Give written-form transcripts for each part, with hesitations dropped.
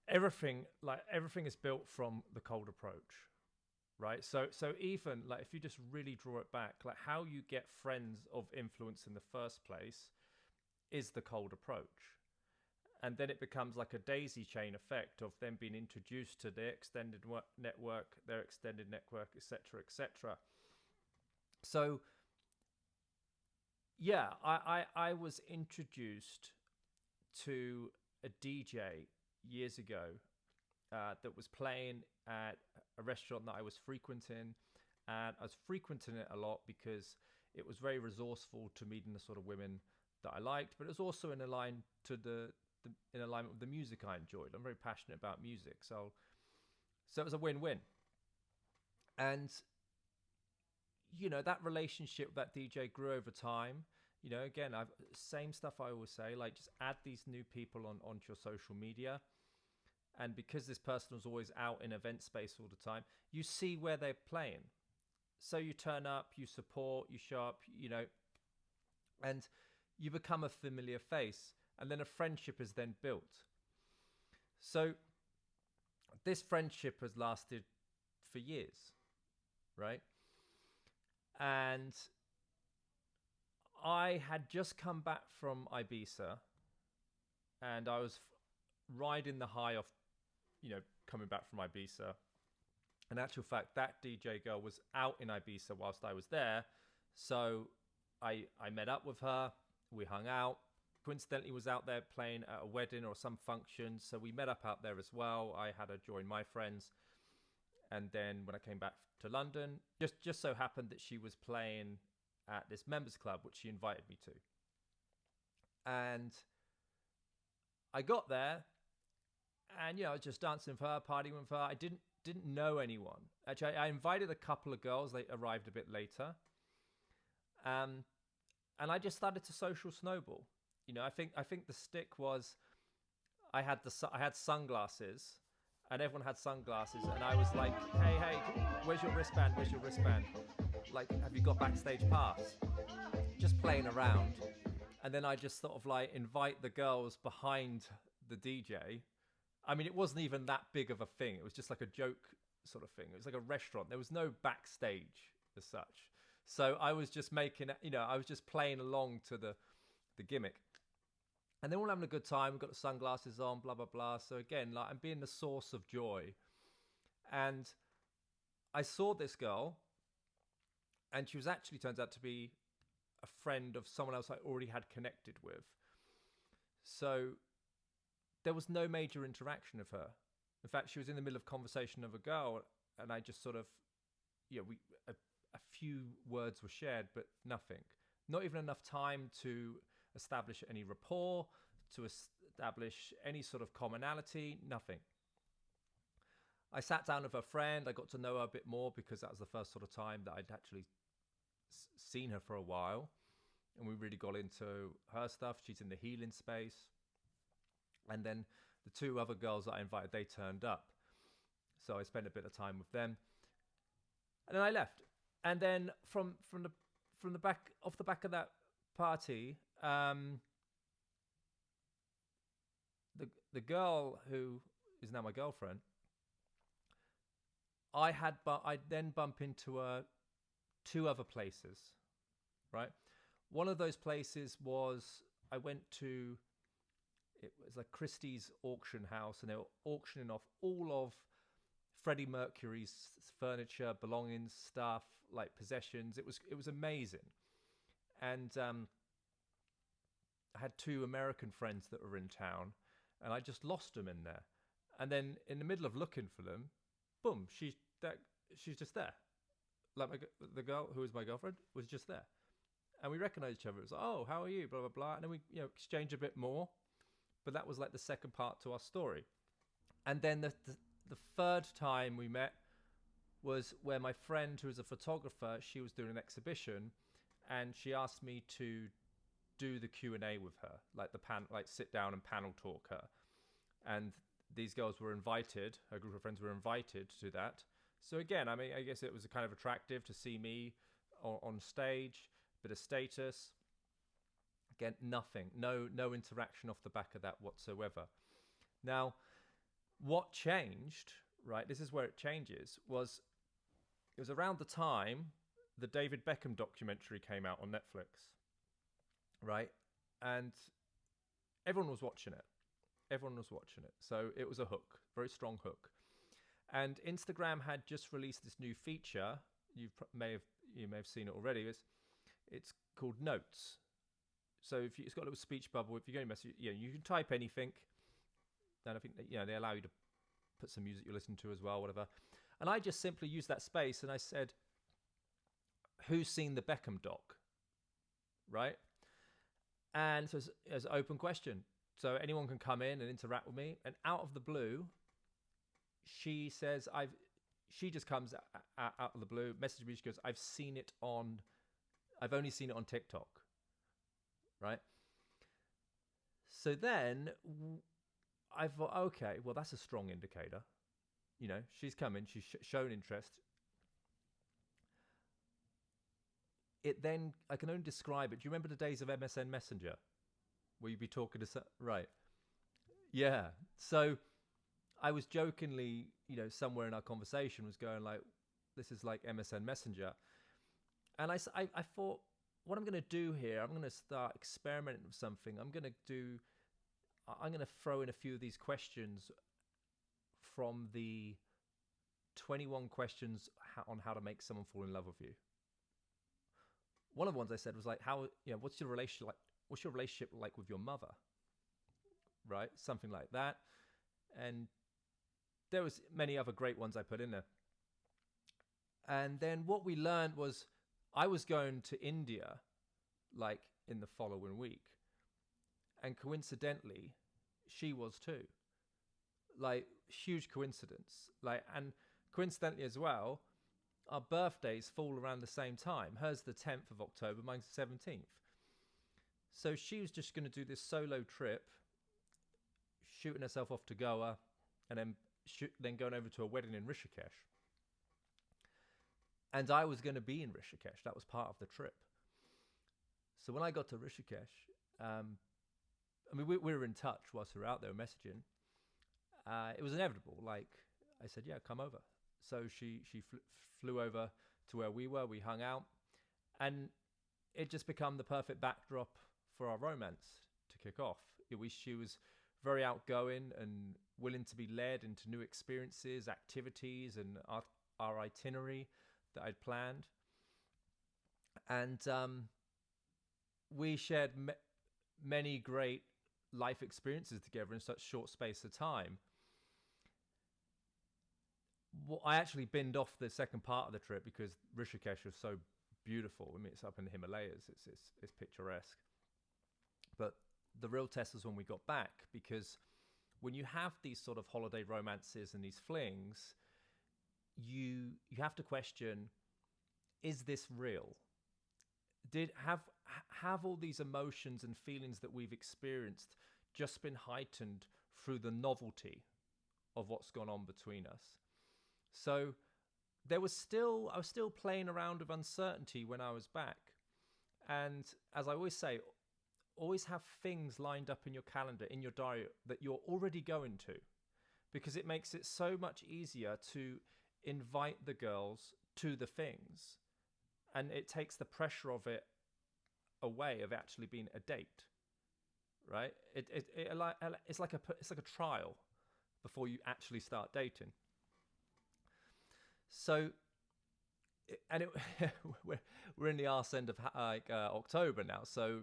everything is built from the cold approach, right? So even like if you just really draw it back, like how you get friends of influence in the first place is the cold approach. And then it becomes like a daisy chain effect of them being introduced to their extended network, their extended network, etc., etc. So yeah, I was introduced to a DJ years ago that was playing at a restaurant that I was frequenting, and I was frequenting it a lot because it was very resourceful to meeting the sort of women that I liked, but it was also in line to the in alignment with the music I enjoyed. I'm very passionate about music, so it was a win-win. And that relationship with that DJ grew over time. Again, I've same stuff I always say, like just add these new people onto your social media. And because this person was always out in event space all the time, you see where they're playing. So you turn up, you support, you show up, and you become a familiar face. And then a friendship is then built. So this friendship has lasted for years, right? And I had just come back from Ibiza, and I was riding the high of, coming back from Ibiza. In actual fact, that DJ girl was out in Ibiza whilst I was there. So I met up with her. We hung out. Coincidentally, was out there playing at a wedding or some function. So we met up out there as well. I had her join my friends. And then when I came back to London, just so happened that she was playing at this members club, which she invited me to. And I got there, and I was just dancing with her, partying with her. I didn't know anyone. Actually, I invited a couple of girls. They arrived a bit later, and I just started to social snowball. I think the stick was I had sunglasses, and everyone had sunglasses, and I was like, hey, where's your wristband? Where's your wristband? Like, have you got backstage pass? Just playing around. And then I just sort of like invite the girls behind the DJ. I mean, it wasn't even that big of a thing. It was just like a joke sort of thing. It was like a restaurant. There was no backstage as such. So I was just I was just playing along to the gimmick. And they're all having a good time. We've got the sunglasses on, blah, blah, blah. So again, like I'm being the source of joy. And I saw this girl, and she was actually turns out to be a friend of someone else I already had connected with. So there was no major interaction of her. In fact, she was in the middle of conversation of a girl, and I just sort of, a few words were shared, but nothing. Not even enough time to establish any rapport, to establish any sort of commonality, nothing. I sat down with her friend. I got to know her a bit more because that was the first sort of time that I'd actually seen her for a while. And we really got into her stuff. She's in the healing space. And then the two other girls that I invited, they turned up. So I spent a bit of time with them. And then I left. And then from the back, off the back of that party, the girl who is now my girlfriend, I then bump into her two other places, right? One of those places was I went to, it was like Christie's auction house, and they were auctioning off all of Freddie Mercury's furniture, belongings, stuff, like possessions. It was amazing. And I had two American friends that were in town, and I just lost them in there. And then in the middle of looking for them, boom, she's just there. Like the girl who was my girlfriend was just there. And we recognized each other. It was like, oh, how are you? Blah, blah, blah. And then we exchanged a bit more. But that was like the second part to our story. And then the third time we met was where my friend, who was a photographer, she was doing an exhibition, and she asked me to do the Q&A with her, like sit down and panel talk her. And these girls were invited, a group of friends were invited to that. So again, I mean, I guess it was kind of attractive to see me on stage, bit of status. Again, nothing, no interaction off the back of that whatsoever. Now, What changed, right? This is where it changes. It was around the time the David Beckham documentary came out on Netflix, right? And everyone was watching it. Everyone was watching it. So it was a hook, very strong hook. And Instagram had just released this new feature. You may have seen it already. It's called Notes. So it's got a little speech bubble. If you're going to message, you can type anything. And I think that, they allow you to put some music you listen to as well, whatever. And I just simply used that space and I said, "Who's seen the Beckham doc?" Right? And so it's an open question. So anyone can come in and interact with me. And out of the blue, she says, she just comes out of the blue, message me, she goes, I've only seen it on TikTok. Right? So then I thought, okay, well, that's a strong indicator. She's come in, she's shown interest. It then, I can only describe it. Do you remember the days of MSN Messenger? Where you'd be talking to right. Yeah. So I was jokingly, somewhere in our conversation was going like, this is like MSN Messenger. And I thought, what I'm going to do here, I'm going to start experimenting with something. I'm going to throw in a few of these questions from the 21 questions on how to make someone fall in love with you. One of the ones I said was like, what's your relationship like? What's your relationship like with your mother? Right? Something like that. And there was many other great ones I put in there. And then what we learned was I was going to India like in the following week. And coincidentally, she was too. Like, huge coincidence. And coincidentally as well, our birthdays fall around the same time. Hers the 10th of October, mine's the 17th. So she was just going to do this solo trip, shooting herself off to Goa, and then going over to a wedding in Rishikesh. And I was going to be in Rishikesh. That was part of the trip. So when I got to Rishikesh, we were in touch whilst we were out there messaging. It was inevitable. Like, I said, yeah, come over. So she flew over to where we were. We hung out. And it just became the perfect backdrop for our romance to kick off. She was very outgoing and willing to be led into new experiences, activities, and our itinerary that I'd planned. And we shared many great life experiences together in such short space of time. I actually binned off the second part of the trip because Rishikesh was so beautiful. I mean, it's up in the Himalayas. It's picturesque. But the real test was when we got back, because when you have these sort of holiday romances and these flings, you have to question, is this real? Have all these emotions and feelings that we've experienced just been heightened through the novelty of what's gone on between us? So I was still playing around with uncertainty when I was back. And as I always say, always have things lined up in your calendar, in your diary, that you're already going to, because it makes it so much easier to invite the girls to the things, and it takes the pressure of it away, of actually being a date, right? It's like a trial before you actually start dating. So, we're in the arse end of October now, so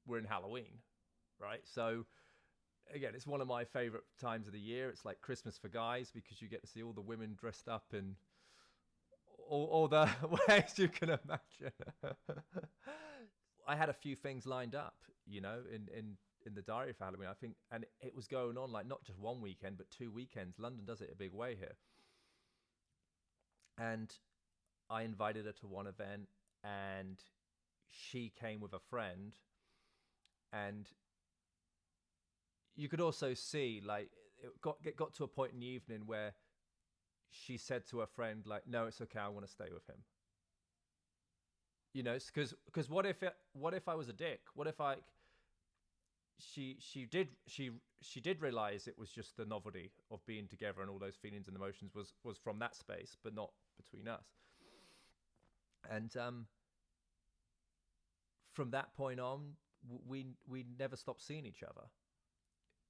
we're in Halloween, right? So again, it's one of my favorite times of the year. It's like Christmas for guys, because you get to see all the women dressed up in all the ways you can imagine. I had a few things lined up, in the diary for Halloween, I think, and it was going on like not just one weekend, but 2 weekends. London does it a big way here. And I invited her to one event, and she came with a friend. And you could also see, like, it got to a point in the evening where she said to her friend, like, no, it's okay, I want to stay with him. Because what if I was a dick? What if she did realize it was just the novelty of being together, and all those feelings and emotions was from that space, but not between us. And from that point on, we never stopped seeing each other,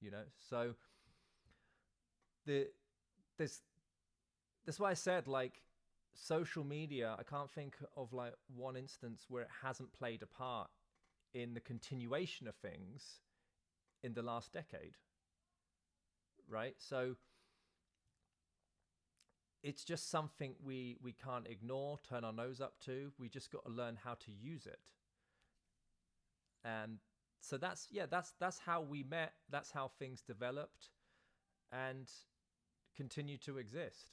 you know. So there's that's why I said, like, social media, I can't think of like one instance where it hasn't played a part in the continuation of things in the last decade, right? So it's just something we can't ignore, turn our nose up to. We just got to learn how to use it. And so that's how we met. That's how things developed and continue to exist.